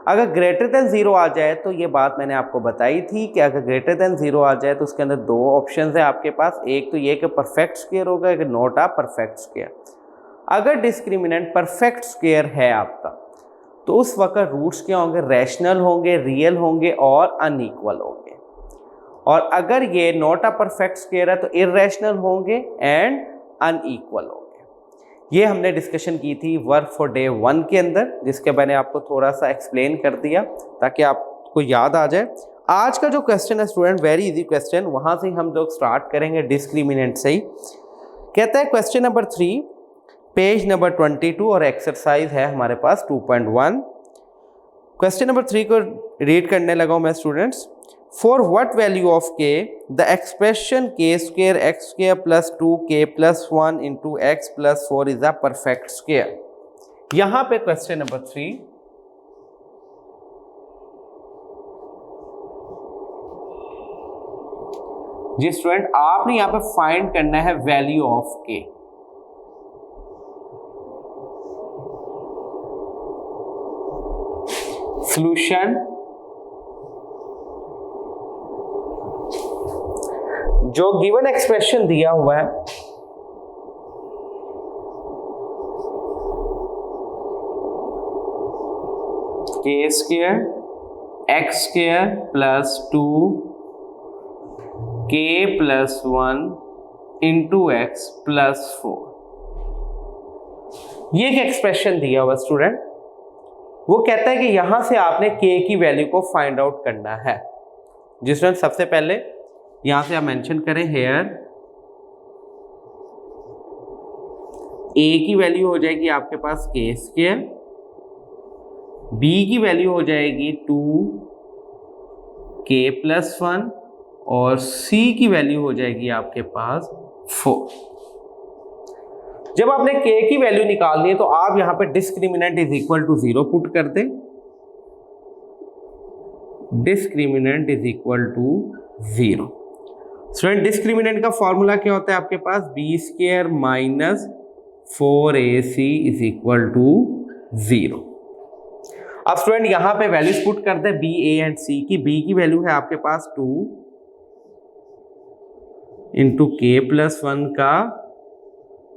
अगर ग्रेटर देन 0 आ जाए तो ये बात मैंने आपको बताई थी कि अगर ग्रेटर देन 0 आ जाए तो उसके अंदर दो ऑप्शंस है आपके पास। एक तो ये कि परफेक्ट स्क्वायर होगा, कि नॉट अ परफेक्ट स्क्वायर। अगर डिस्क्रिमिनेंट परफेक्ट स्क्वायर है आपका तो उस वक्त रूट्स क्या होंगे, रैशनल होंगे, रियल होंगे और अनइक्वल होंगे। और अगर ये नॉट अ परफेक्ट स्क्वायर है तो इररेशनल होंगे एंड अनइक्वल होंगे। ये हमने डिस्कशन की थी वर्क फॉर डे 1 के अंदर, जिसके मैंने आपको थोड़ा सा एक्सप्लेन कर दिया ताकि आपको याद आ जाए। आज का जो क्वेश्चन है स्टूडेंट, वेरी इजी क्वेश्चन, वहाँ से हम लोग स्टार्ट करेंगे डिस्क्रिमिनेंट से ही। कहता है क्वेश्चन नंबर 3, पेज नंबर 22, और एक्सरसाइज है हमारे पास 2.1। क्वेश्चन नंबर 3 को रीड करने लगा हूँ मैं students. For what value of k the expression k square x square plus 2k plus 1 into x plus 4 is a perfect square. यहां पे क्वेश्चन नंबर 3, जी स्टूडेंट, आपने यहां पे फाइंड करना है वैल्यू ऑफ k। सॉल्यूशन, जो गिवन एक्सप्रेशन दिया हुआ है k square x square plus 2k plus 1 into x plus 4, ये एक एक्सप्रेशन दिया हुआ स्टूडेंट। वो कहता है कि यहां से आपने k की वैल्यू को फाइंड आउट करना है। जिसमें सबसे पहले यहां से आप मेंशन करें हेयर a की वैल्यू हो जाएगी आपके पास k स्क्वायर, b की वैल्यू हो जाएगी 2k प्लस 1 और c की वैल्यू हो जाएगी आपके पास 4। जब आपने k की वैल्यू निकालनी है तो आप यहां पे discriminant is equal to 0 put कर दें। Discriminant is equal to 0। Student, discriminant का फॉर्मूला क्या होता है आपके पास, b square minus 4ac is equal to 0। अब स्टूडेंट यहां पे वैल्यूज पुट कर दे बी, ए एंड सी की। बी की वैल्यू है आपके पास 2 इंटू के प्लस 1 का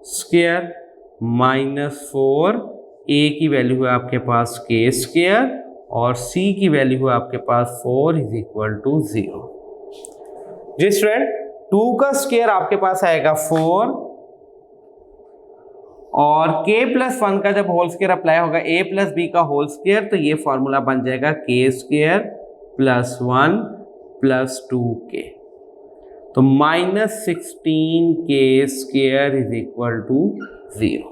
स्क्वायर -4, ए की वैल्यू है आपके पास के स्क्वायर और सी की वैल्यू है आपके पास 4 इज इक्वल टू 0। जी स्टूडेंट, 2 का स्क्वायर आपके पास आएगा 4 और k प्लस 1 का जब होल स्क्वायर अप्लाई होगा a प्लस बी का होल स्क्वायर, तो ये फॉर्मूला बन जाएगा k square plus 1 plus 2k, तो -16k square is equal to 0।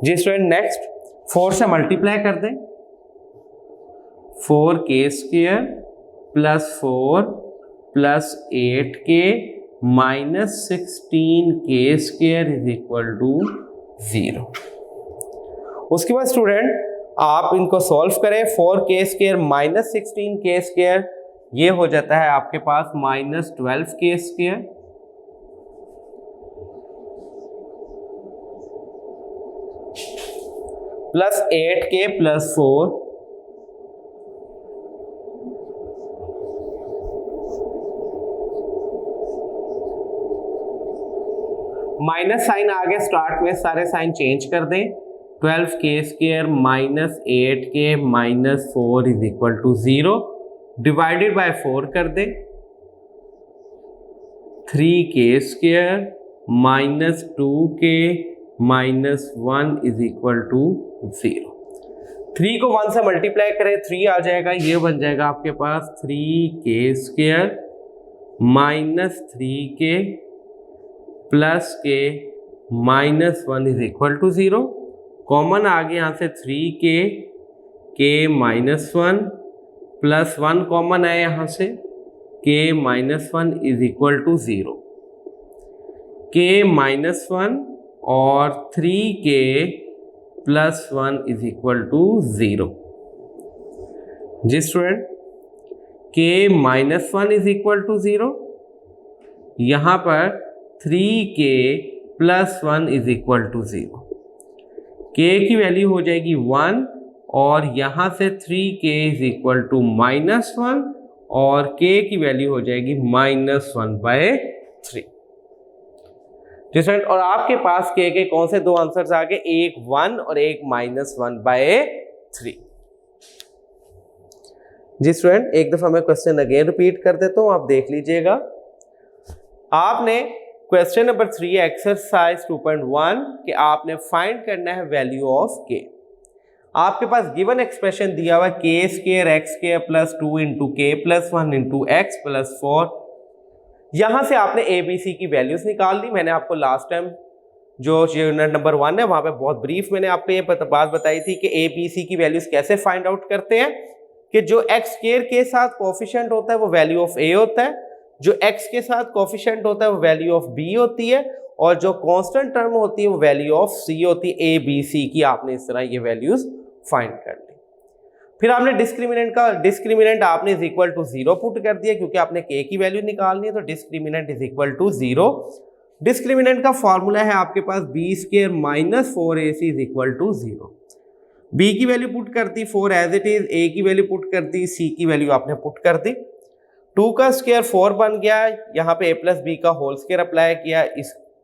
जी स्टूडेंट, नेक्स्ट 4 से मल्टीप्लाई कर दें, 4k square plus 4 plus 8k -16k square is equal to 0। उसके बाद स्टूडेंट आप इनको सॉल्व करें, 4k स्क्वायर -16k स्क्वायर ये हो जाता है आपके पास -12k square plus 8k plus 4 minus sign आ गया स्टार्ट में, सारे साइन चेंज कर दें, 12k square -8k -4 is equal to 0, divided by 4 कर दें, 3k square -2k -1 is equal to 0। 3 को 1 से मल्टीप्लाई करें, 3 आ जाएगा, ये बन जाएगा आपके पास 3k स्क्वायर -3k प्लस के -1 इज इक्वल टू 0। कॉमन आ गया यहाँ से 3k -1 प्लस 1 कॉमन है यहाँ से k -1 is equal to 0। k -1 और 3k plus 1 is equal to 0। जी student, k -1 is equal to 0, यहाँ पर 3k plus 1 is equal to 0, k की वैल्यू हो जाएगी 1 और यहाँ से 3k इज इक्वल टू -1 और k की वैल्यू हो जाएगी -1/3। और आपके पास k के कौन से दो आंसर्स आ गए, एक 1 और एक -1/3। जी स्टूडेंट, एक दफा मैं क्वेश्चन अगेन रिपीट कर देता हूँ, आप देख लीजिएगा। आपने क्वेश्चन नंबर 3 एक्सरसाइज 2.1 कि आपने फाइंड करना है वैल्यू ऑफ k। आपके पास गिवन एक्सप्रेशन दिया हुआ k square x square plus 2 into k plus 1 into x plus 4। यहां से आपने a b c की वैल्यूज निकाल ली। मैंने आपको लास्ट टाइम जो यूनिट नंबर 1 है वहां पे बहुत ब्रीफ मैंने आपको ये बात बताई थी कि a b c की वैल्यूज कैसे फाइंड आउट करते हैं, कि जो x स्क्वायर के साथ कोफिशिएंट होता है वो वैल्यू ऑफ a होता है, जो x के साथ कोफिशिएंट होता है वो वैल्यू ऑफ b होती है, और जो कांस्टेंट टर्म होती है वो वैल्यू ऑफ c होती है। a b c की आपने इस तरह ये वैल्यूज फाइंड कर ली। फिर आपने डिस्क्रिमिनेंट आपने इज इक्वल टू 0 पुट कर दिया, क्योंकि आपने k की वैल्यू निकालनी है, तो discriminant is equal to 0। Discriminant का फॉर्मूला है आपके पास b square -4ac is equal to 0। b की वैल्यू पुट कर दी 4 एज इट इज, a की वैल्यू पुट कर दी, c की वैल्यू आपने पुट कर दी। 2 का स्क्वायर 4 बन गया, यहाँ पे a प्लस बी का होल स्क्वायर अप्लाई किया,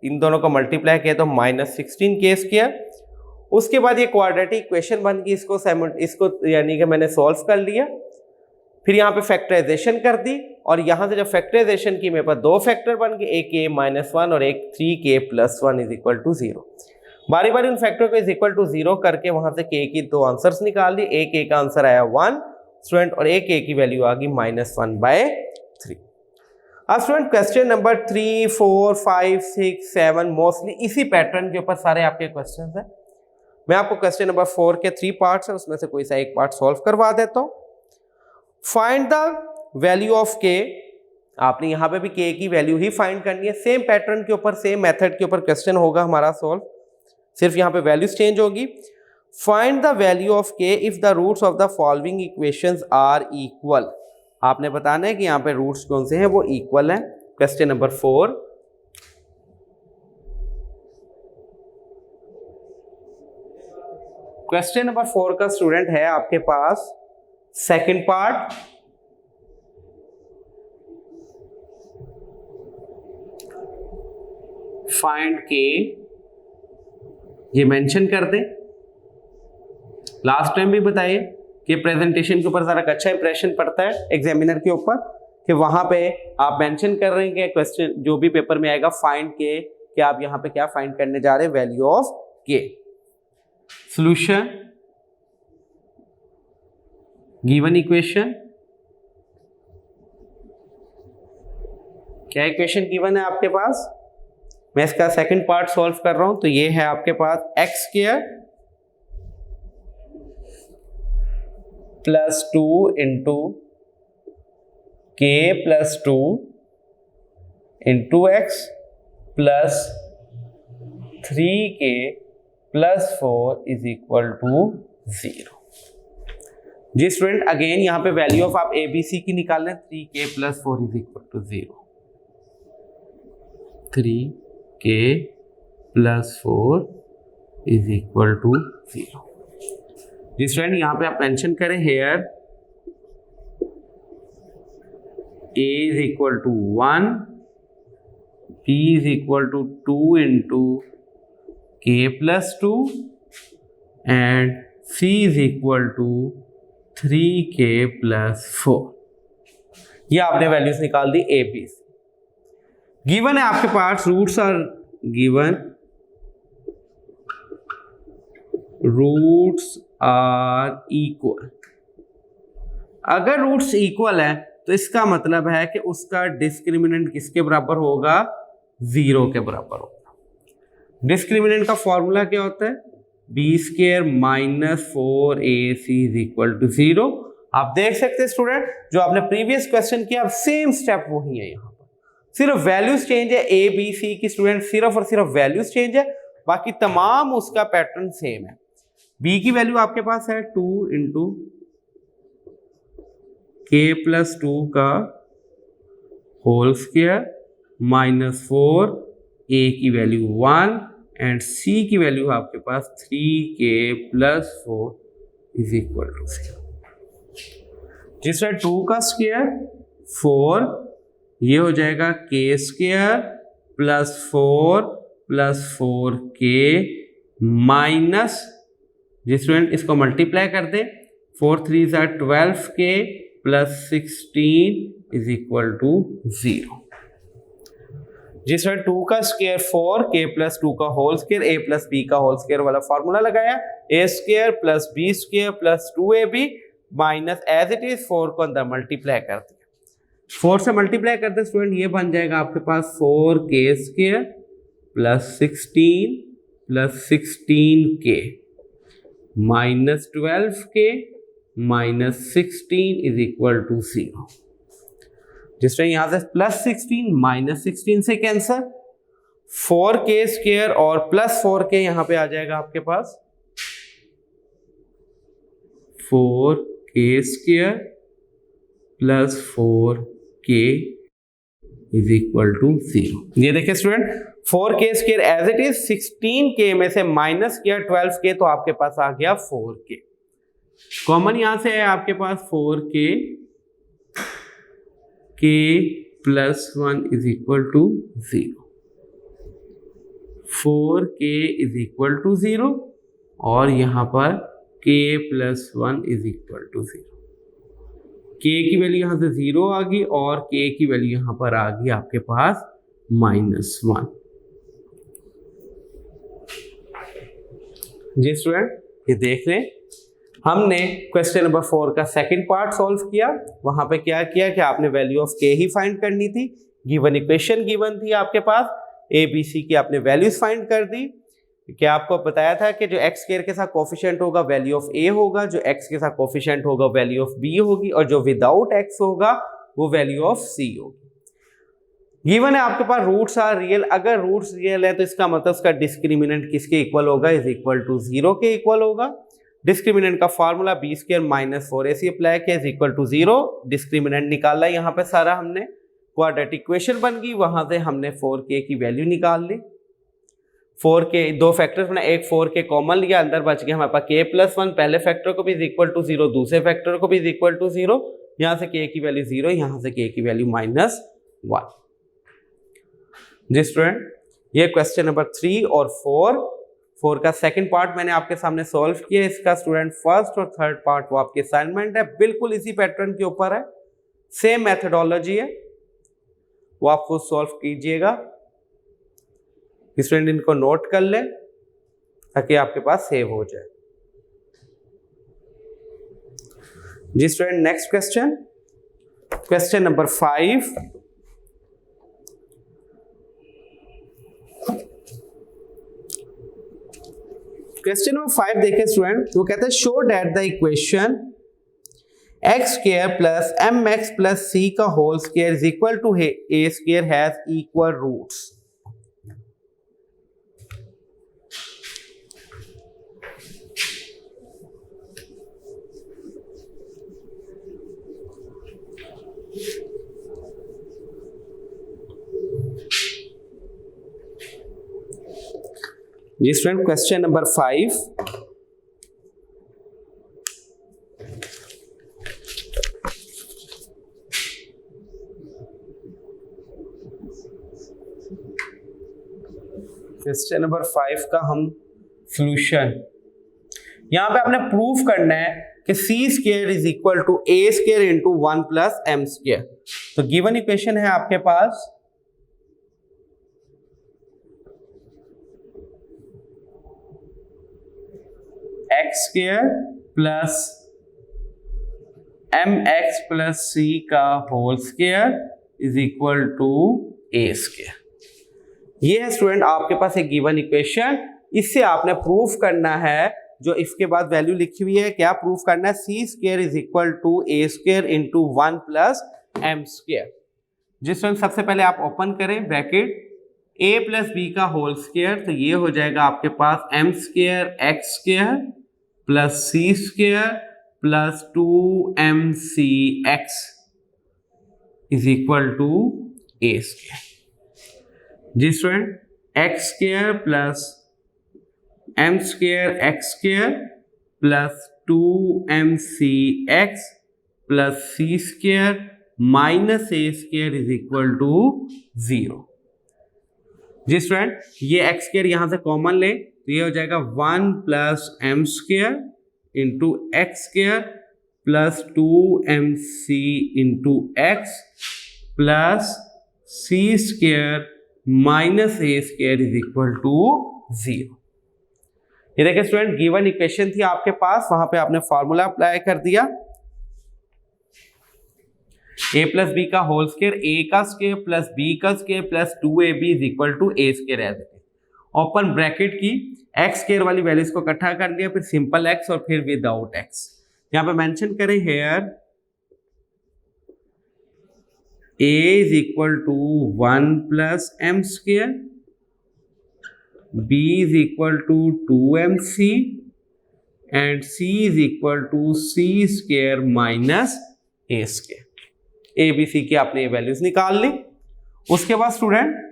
इन दोनों को मल्टीप्लाई किया तो -16k स्क्वायर। उसके बाद ये क्वाड्रेटिक इक्वेशन बन गई, इसको यानी कि मैंने सॉल्व कर लिया। फिर यहाँ पे फैक्टराइजेशन कर दी, और यहाँ से जब फैक्टराइजेशन की मेरे पास दो फैक्टर बन गए, एक k -1 और एक 3k plus 1 is equal to 0। बारी बारी उन फैक्टर को इज इक्वल टू 0 करके वहां से k की दो आंसर्स निकाल दी। एक k का आंसर आया 1 स्टूडेंट, और एक k की वैल्यू आ गई -1/3। अब स्टूडेंट क्वेश्चन नंबर 3, 4, 5, 6, 7 मोस्टली इसी पैटर्न के ऊपर सारे आपके क्वेश्चन हैं। मैं आपको क्वेश्चन नंबर 4 के 3 पार्ट्स है, उसमें से कोई सा एक पार्ट सॉल्व करवा देता हूं। Find the value of k। आपने यहां पे भी k की वैल्यू ही फाइंड करनी है, सेम पैटर्न के ऊपर सेम मेथड के ऊपर क्वेश्चन होगा हमारा सॉल्व, सिर्फ यहां पे वैल्यूज चेंज होगी। Find the value of k if the roots of the following equations are equal. आपने बताना है कि यहाँ पे रूट्स कौन से हैं, वो इक्वल है। क्वेश्चन नंबर 4, क्वेश्चन नंबर 4 का स्टूडेंट है आपके पास सेकंड पार्ट। फाइंड k ये मेंशन कर दें। लास्ट टाइम भी बताइए कि प्रेजेंटेशन के ऊपर ज़रा अच्छा इंप्रेशन पड़ता है एग्जामिनर के ऊपर, कि वहां पे आप मेंशन कर रहे हैं कि क्वेश्चन जो भी पेपर में आएगा फाइंड के, कि आप यहाँ पे क्या फाइंड करने जा रहे हैं, वैल्यू ऑफ के। सॉल्यूशन गिवन इक्वेशन, क्या इक्वेशन गिवन है आपके पास, मैं इसका सेकंड पार्ट सॉल्व कर रहा हूं। तो ये है आपके पास x square plus 2 into k plus 2 into x plus 3k plus 4 is equal to 0। जी स्टूडेंट, अगेन यहाँ पे वैल्यू ऑफ आप ए बी सी की निकाल लें, 3k plus 4 is equal to 0। 3k plus 4 is equal to 0। जी student, यहाँ पे आप मेंशन करें here a is equal to 1, b is equal to 2 into k plus 2 and c is equal to 3k plus 4। ये आपने values निकाल दी A B C. Given है आपके पास roots are given, roots are equal. अगर roots equal है तो इसका मतलब है कि उसका डिस्क्रिमिनेंट किसके बराबर होगा, 0 के बराबर होगा। डिस्क्रिमिनेंट का फॉर्मूला क्या होता है, b square minus 4ac is equal to 0। आप देख सकते हैं स्टूडेंट, जो आपने प्रीवियस क्वेश्चन किया सेम स्टेप वही है, यहाँ पर सिर्फ वैल्यूज चेंज है ए बी सी की स्टूडेंट, सिर्फ और सिर्फ वैल्यूज चेंज है, बाकी तमाम उसका पैटर्न सेम है। बी की वैल्यू आपके पास है 2 इंटू के प्लस 2 का होल स्क्वायर माइनस 4, ए की वैल्यू 1 एंड सी की वैल्यू आपके पास 3k plus 4 is equal to 0। जिससे 2 का स्क्वायर 4, ये हो जाएगा k square plus 4 plus 4k minus, जिसमें इसको मल्टीप्लाई कर दे, 4 3 ज़ा 12k plus 16 is equal to 0। जिसमें 2 का स्क्वायर 4k प्लस 2 का whole square a plus b का होल स्क्वायर वाला फॉर्मूला लगाया, a square plus b square plus 2ab minus as it is 4 को अंदर मल्टीप्लाई कर दिया। 4 से मल्टीप्लाई करते स्टूडेंट ये बन जाएगा आपके पास 4k square plus 16 plus 16k minus 12k minus 16 is equal to 0। जिसमें यहां से प्लस 16 माइनस 16 से कैंसर, 4k स्क्वायर और प्लस 4k यहां पे आ जाएगा आपके पास 4k square plus 4k is equal to 0। ये देखिए student, 4k square as it is 16k में से माइनस किया 12k तो आपके पास आ गया 4k। कॉमन यहां से है आपके पास 4k, k plus 1 is equal to 0, 4k is equal to 0 और यहां पर k plus 1 is equal to 0। k की वैल्यू यहां से 0 आ गई और k की वैल्यू यहां पर आ गई आपके पास -1। जी स्टूडेंट, ये देख लें, हमने क्वेश्चन नंबर 4 का सेकंड पार्ट सॉल्व किया। वहां पे क्या किया कि आपने value of k he find करनी थी, गिवन इक्वेशन गिवन थी आपके पास, a b c की आपने वैल्यूज फाइंड कर दी। क्या आपको बताया था कि जो x स्क्वायर के साथ कोफिशिएंट होगा वैल्यू ऑफ a होगा, जो x के साथ कोफिशिएंट होगा वैल्यू ऑफ b होगी और जो विदाउट x होगा वो वैल्यू ऑफ c होगी। गिवन है आपके पास रूट्स आर रियल। अगर रूट्स रियल है तो इसका मतलब उसका डिस्क्रिमिनेंट किसके इक्वल होगा, इज इक्वल टू 0 के इक्वल होगा। डिस्क्रिमिनेंट का formula b square minus 4ac apply किया इज इक्वल टू 0। डिस्क्रिमिनेंट निकाला यहाँ पे सारा हमने, क्वाड्रेटिक इक्वेशन बन गई, वहां से हमने 4k की वैल्यू निकाल ली। 4k दो फैक्टर्स में एक 4k कॉमन लिया, अंदर बच गया हमारे पास k प्लस 1, पहले फैक्टर को भी इज इक्वल टू 0, दूसरे फैक्टर को भी इज इक्वल टू 0, यहाँ से k की वैल्यू 0, यहाँ से k की वैल्यू -1। जी स्टूडेंट, ये क्वेश्चन नंबर 3 और 4 4 का सेकंड पार्ट मैंने आपके सामने सॉल्व किया, इसका स्टूडेंट फर्स्ट और थर्ड पार्ट वो आपकी असाइनमेंट है, बिल्कुल इसी पैटर्न के ऊपर है, सेम मेथोडोलॉजी है, वो आप खुद सॉल्व कीजिएगा। स्टूडेंट इनको नोट कर ले ताकि आपके पास सेव हो जाए। जी student, next question, question number 5। Question number 5 देखें स्टूडेंट, वो कहते हैं show that the equation x square plus m x plus c का whole square is equal to a square has equal roots. जी student, question number 5। Question number 5 का हम solution, यहां पे आपने प्रूफ करना है कि c square is equal to a square into 1 plus m square. तो गिवन इक्वेशन है आपके पास x square plus m x plus c का whole square is equal to a square. ये है स्टूडेंट आपके पास एक गिवन इक्वेशन, इससे आपने प्रूफ करना है, जो इसके बाद वैल्यू लिखी हुई है, क्या प्रूफ करना है, c square is equal to a square into 1 plus m square. जिस स्टूडेंट सबसे पहले आप ओपन करें ब्रैकेट ए प्लस बी का होल स्क्वायर, तो ये हो जाएगा आपके पास m square x square plus c square plus 2mc(x) is equal to a square. जी student, x square plus m square x square plus 2mc(x) plus c square minus a square is equal to 0। जी student, ये x square यहां से common ले तो ये हो जाएगा 1 plus m square into x square plus 2mc into x plus c square minus a square is equal to 0। ये देखिए स्टूडेंट, गिवन इक्वेशन थी आपके पास, वहां पे आपने फॉर्मूला अप्लाई कर दिया, a प्लस बी का होल स्क्वायर, a का स्क्वायर प्लस b का square plus 2ab is equal to a square है। ओपन ब्रैकेट की एक्स स्क्वायर वाली वैल्यूज को इकट्ठा कर दिया, फिर सिंपल एक्स और फिर विदाउट एक्स। यहां पे मेंशन करें here a is equal to 1 plus m square, b is equal to 2mc and c is equal to c square minus a square. A B C की आपने ये values निकाल ली। उसके बाद स्टूडेंट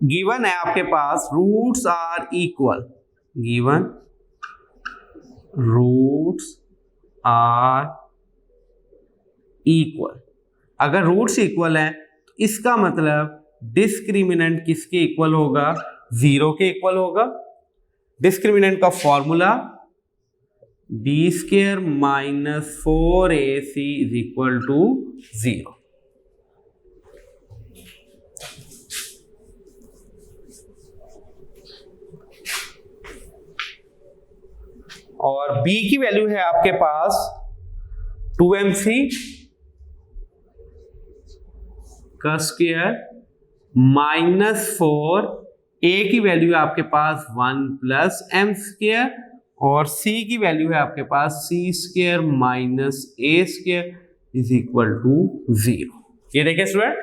गिवन है आपके पास roots are equal, given roots are equal. अगर रूट्स इक्वल है तो इसका मतलब डिस्क्रिमिनेंट किसके इक्वल होगा, 0 के इक्वल होगा। डिस्क्रिमिनेंट का formula B square minus 4ac is equal to 0। और b की वैल्यू है आपके पास 2mc का स्क्वायर माइनस 4, a की वैल्यू है आपके पास 1 प्लस एम स्क्वायर और c की वैल्यू है आपके पास c square minus a square is equal to 0। ये देखिए स्टूडेंट,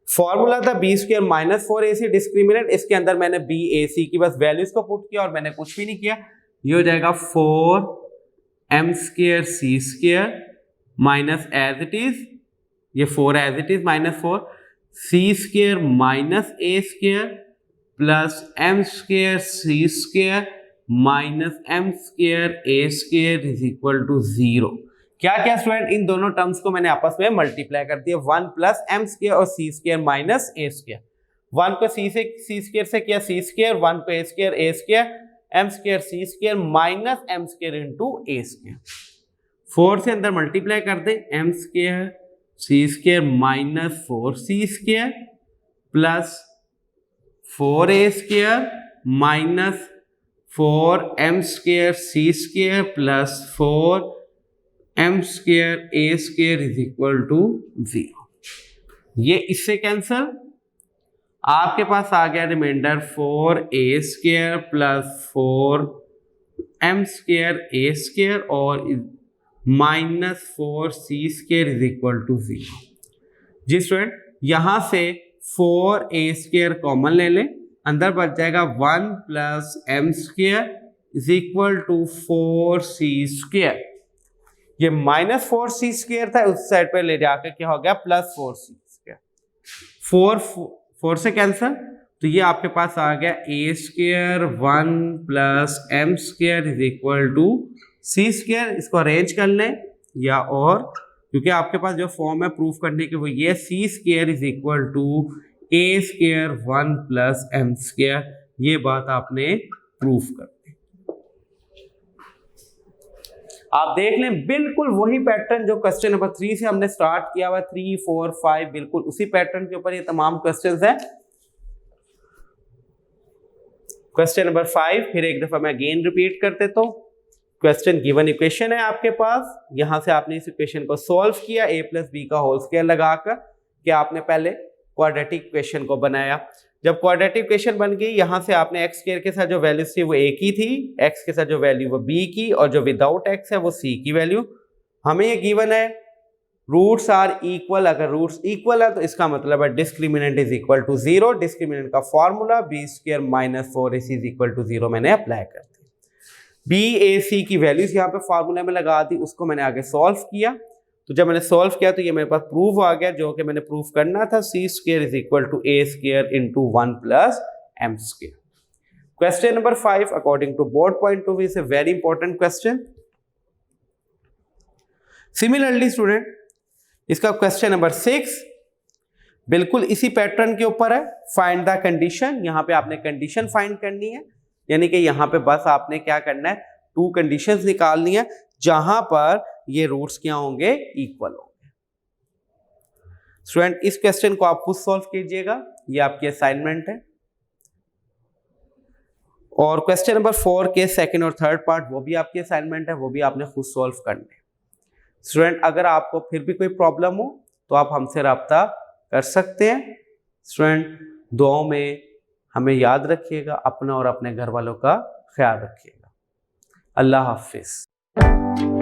फॉर्मूला था b square minus 4ac discriminant, इसके अंदर मैंने bac की बस वैल्यूज को पुट किया और मैंने कुछ भी नहीं किया। ये हो जाएगा 4m square c square minus as it is, ये 4 as it is minus 4 c square minus a square plus m square c square minus m square a square is equal to 0। क्या क्या स्टूडेंट, इन दोनों terms को मैंने आपस में multiply कर दिया, 1 प्लस एम स्क्वायर और सी स्क्वायर माइनस ए स्क्वायर। 1 को सी स्क्वायर से किया सी स्क्वायर, 1 को a square, m square c square minus m square into a square. 4 से अंदर मल्टीप्लाई कर दे, m square c square minus 4c square plus 4a square minus 4m square c square plus 4m square a square is equal to 0। ये इससे cancel, आपके पास आ गया reminder 4a square plus 4m square a square और minus 4c square is equal to 0। जी student, यहां से 4a स्क्वायर कॉमन ले लें, अंदर बच जाएगा 1 plus m square is equal to 4c square. ये माइनस 4c स्क्वायर था, उस साइड पे ले जाकर क्या हो गया प्लस 4c स्क्वायर। 4 से कैंसल, तो ये आपके पास आ गया a square 1 plus m square is equal to c square. इसको अरेंज कर लें या और, क्योंकि आपके पास जो फॉर्म है प्रूफ करने की वो ये c square is equal to a square 1 plus m square. ये बात आपने प्रूफ कर दी। आप देख लें बिल्कुल वही पैटर्न जो क्वेश्चन नंबर 3 से हमने स्टार्ट किया हुआ, 3, 4, 5, बिल्कुल उसी पैटर्न के ऊपर ये तमाम क्वेश्चंस हैं। क्वेश्चन नंबर 5 फिर एक दफा मैं अगेन रिपीट कर देता हूं। क्वेश्चन गिवन इक्वेशन है आपके पास, यहां से आपने इस इक्वेशन को सॉल्व किया a प्लस बी का होल स्क्वायर लगाकर, कि आपने पहले क्वाड्रेटिक इक्वेशन को बनाया। जब क्वाड्रेटिक इक्वेशन बन गई, यहां से आपने एक्स स्क्वायर के साथ जो वैल्यूज थी वो a की थी, x के साथ जो वैल्यू वो b की, और जो विदाउट x है वो c की वैल्यू। हमें ये गिवन है रूट्स आर इक्वल। अगर रूट्स इक्वल है तो इसका मतलब है discriminant is equal to 0। Discriminant का formula b square minus 4ac is equal to 0 मैंने अप्लाई कर दिया। BAC की वैल्यूज यहाँ पे फार्मूला में लगा दी, उसको मैंने आगे सॉल्व किया। तो जब मैंने सॉल्व किया तो ये मेरे पास प्रूफ आ गया, जो कि मैंने प्रूफ करना था, c square is equal to a square into 1 plus m square. Question number 5 according to board point of view is a very important question. Similarly student, इसका क्वेश्चन नंबर 6 बिल्कुल इसी पैटर्न के ऊपर है। फाइंड द कंडीशन, यहाँ पे आपने condition find करनी है, यानी कि यहाँ पे बस आपने क्या करना है, 2 कंडीशंस निकालनी है जहां पर ये रूट्स क्या होंगे, इक्वल होंगे। स्टूडेंट, इस क्वेश्चन को आप खुद सॉल्व कीजिएगा, ये आपकी असाइनमेंट है। और क्वेश्चन नंबर 4 के सेकंड और थर्ड पार्ट वो भी आपकी असाइनमेंट है, वो भी आपने खुद सॉल्व करने हैं। स्टूडेंट, अगर आपको फिर भी कोई प्रॉब्लम हो तो आप हमसे रब्ता कर सकते हैं। स्टूडेंट, दुआओं में हमें याद रखिएगा, अपना और अपने घर वालों का ख्याल रखिएगा। अल्लाह हाफिज।